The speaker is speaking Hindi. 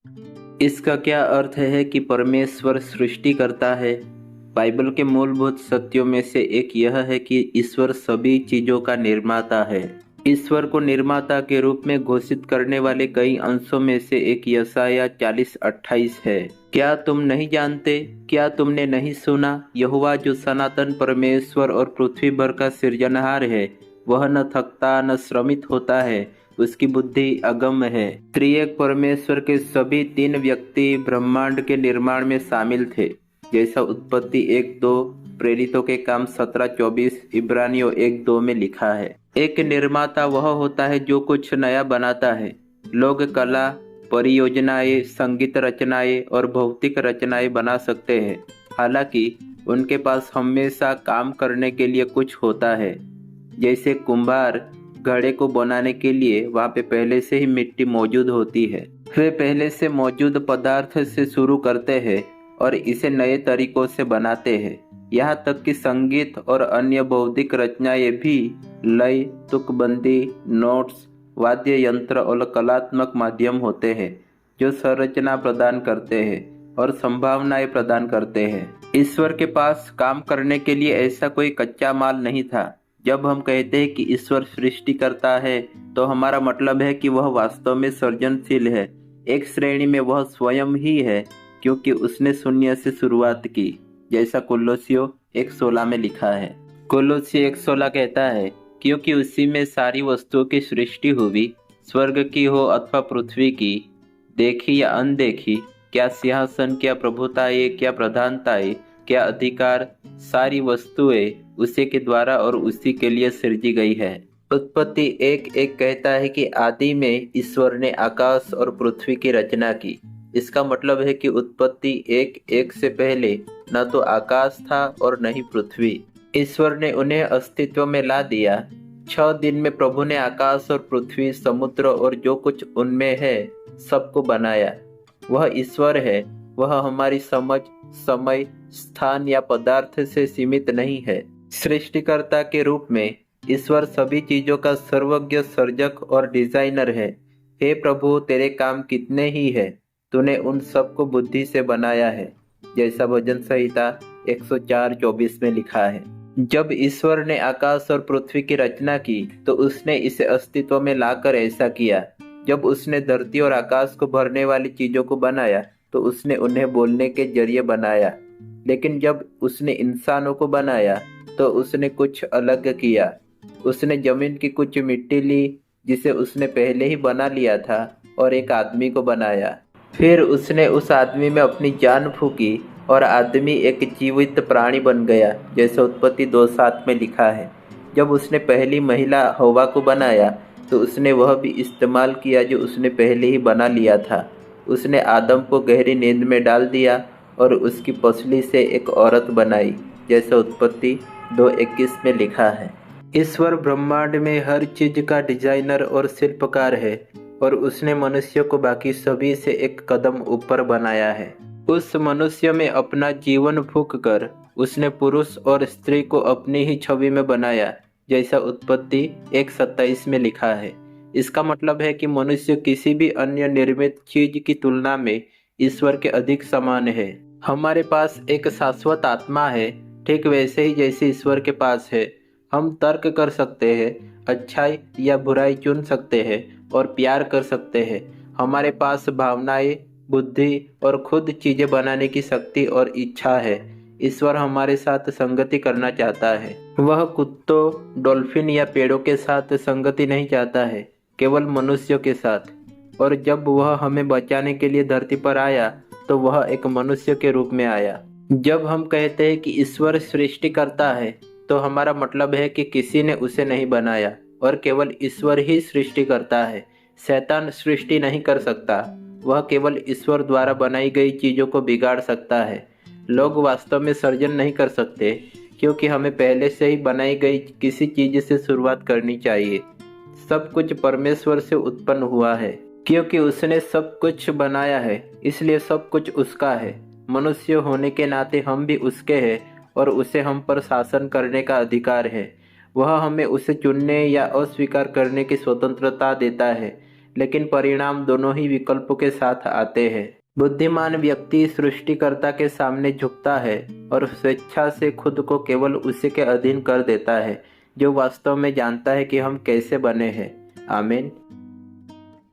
इसका क्या अर्थ है कि परमेश्वर सृष्टि करता है? बाइबल के मूलभूत सत्यों में से एक यह है कि ईश्वर सभी चीजों का निर्माता है। ईश्वर को निर्माता के रूप में घोषित करने वाले कई अंशों में से एक यशायाह 40:28 है। क्या तुम नहीं जानते? क्या तुमने नहीं सुना? यहोवा जो सनातन परमेश्वर और पृथ्वी भर का सृजनहार है, वह न थकता न श्रमित होता है, उसकी बुद्धि अगम्य है। त्रिएक परमेश्वर के सभी तीन व्यक्ति ब्रह्मांड के निर्माण में शामिल थे, जैसा उत्पत्ति 1:2, प्रेरितों के काम 17:24, इब्रानियों 1:2 में लिखा है। एक निर्माता वह होता है जो कुछ नया बनाता है। लोग कला, परियोजनाएं, संगीत रचनाएं और भौतिक रचनाएं बना सकते हैं, हालांकि उनके पास हमेशा काम करने के लिए कुछ होता है। जैसे कुम्हार घड़े को बनाने के लिए वहाँ पे पहले से ही मिट्टी मौजूद होती है। वे पहले से मौजूद पदार्थ से शुरू करते हैं और इसे नए तरीकों से बनाते हैं। यहाँ तक कि संगीत और अन्य बौद्धिक रचनाएं भी लय, तुकबंदी, नोट्स, वाद्य यंत्र और कलात्मक माध्यम होते हैं जो संरचना प्रदान करते हैं और संभावनाएं प्रदान करते हैं। ईश्वर के पास काम करने के लिए ऐसा कोई कच्चा माल नहीं था। जब हम कहते हैं कि ईश्वर सृष्टि करता है, तो हमारा मतलब है कि वह वास्तव में सृजनशील है। एक श्रेणी में वह स्वयं ही है, क्योंकि उसने शून्य से शुरुआत की, जैसा कोलोसियों 1:16 में लिखा है। कोलोसियों 1:16 कहता है, क्योंकि उसी में सारी वस्तुओं की सृष्टि हुई, स्वर्ग की हो अथवा पृथ्वी की, देखी या अनदेखी, क्या सिंहासन, क्या प्रभुताएं, क्या प्रधानताएं, क्या अधिकार, सारी वस्तुएं उसी के द्वारा और उसी के लिए सृजी गई है। उत्पत्ति 1:1 कहता है कि आदि में ईश्वर ने आकाश और पृथ्वी की रचना की। इसका मतलब है कि उत्पत्ति 1:1 से पहले न तो आकाश था और न ही पृथ्वी। ईश्वर ने उन्हें अस्तित्व में ला दिया। 6 दिन में प्रभु ने आकाश और पृथ्वी, समुद्र और जो कुछ उनमें है सबको बनाया। वह ईश्वर है। वह हमारी समझ, समय, स्थान या पदार्थ से सीमित नहीं है। सृष्टिकर्ता के रूप में ईश्वर सभी चीजों का सर्वज्ञ सर्जक और डिजाइनर है। हे प्रभु, तेरे काम कितने ही है, तूने उन सबको बुद्धि से बनाया है, जैसा भजन संहिता 104:24 में लिखा है। जब ईश्वर ने आकाश और पृथ्वी की रचना की, तो उसने इसे अस्तित्व में लाकर ऐसा किया। जब उसने धरती और आकाश को भरने वाली चीजों को बनाया, तो उसने उन्हें बोलने के जरिए बनाया। लेकिन जब उसने इंसानों को बनाया, तो उसने कुछ अलग किया। उसने जमीन की कुछ मिट्टी ली, जिसे उसने पहले ही बना लिया था, और एक आदमी को बनाया। फिर उसने उस आदमी में अपनी जान फूंकी और आदमी एक जीवित प्राणी बन गया, जैसे उत्पत्ति 2:7 में लिखा है। जब उसने पहली महिला हवा को बनाया, तो उसने वह भी इस्तेमाल किया जो उसने पहले ही बना लिया था। उसने आदम को गहरी नींद में डाल दिया और उसकी पसली से एक औरत बनाई, जैसे उत्पत्ति 2:21 में लिखा है। ईश्वर ब्रह्मांड में हर चीज का डिजाइनर और शिल्पकार है, और उसने मनुष्य को बाकी सभी से एक कदम ऊपर बनाया है। उस मनुष्य में अपना जीवन फूंक कर उसने पुरुष और स्त्री को अपनी ही छवि में बनाया, जैसा उत्पत्ति 1:27 में लिखा है। इसका मतलब है कि मनुष्य किसी भी अन्य निर्मित चीज की तुलना में ईश्वर के अधिक समान है। हमारे पास एक शाश्वत आत्मा है, ठीक वैसे ही जैसे ईश्वर के पास है। हम तर्क कर सकते हैं, अच्छाई या बुराई चुन सकते हैं और प्यार कर सकते हैं। हमारे पास भावनाएं, बुद्धि और खुद चीजें बनाने की शक्ति और इच्छा है। ईश्वर हमारे साथ संगति करना चाहता है। वह कुत्तों, डॉल्फिन या पेड़ों के साथ संगति नहीं चाहता है, केवल मनुष्यों के साथ। और जब वह हमें बचाने के लिए धरती पर आया, तो वह एक मनुष्य के रूप में आया। जब हम कहते हैं कि ईश्वर सृष्टि करता है, तो हमारा मतलब है कि किसी ने उसे नहीं बनाया, और केवल ईश्वर ही सृष्टि करता है। शैतान सृष्टि नहीं कर सकता। वह केवल ईश्वर द्वारा बनाई गई चीजों को बिगाड़ सकता है। लोग वास्तव में सृजन नहीं कर सकते, क्योंकि हमें पहले से ही बनाई गई किसी चीज से शुरुआत करनी चाहिए। सब कुछ परमेश्वर से उत्पन्न हुआ है। क्योंकि उसने सब कुछ बनाया है, इसलिए सब कुछ उसका है। मनुष्य होने के नाते हम भी उसके हैं, और उसे हम पर शासन करने का अधिकार है। वह हमें उसे चुनने या अस्वीकार करने की स्वतंत्रता देता है। लेकिन परिणाम दोनों ही विकल्पों के साथ आते हैं। बुद्धिमान व्यक्ति सृष्टिकर्ता के सामने झुकता है और स्वेच्छा से खुद को केवल उसी के अधीन कर देता है जो वास्तव में जानता है कि हम कैसे बने हैं। आमीन।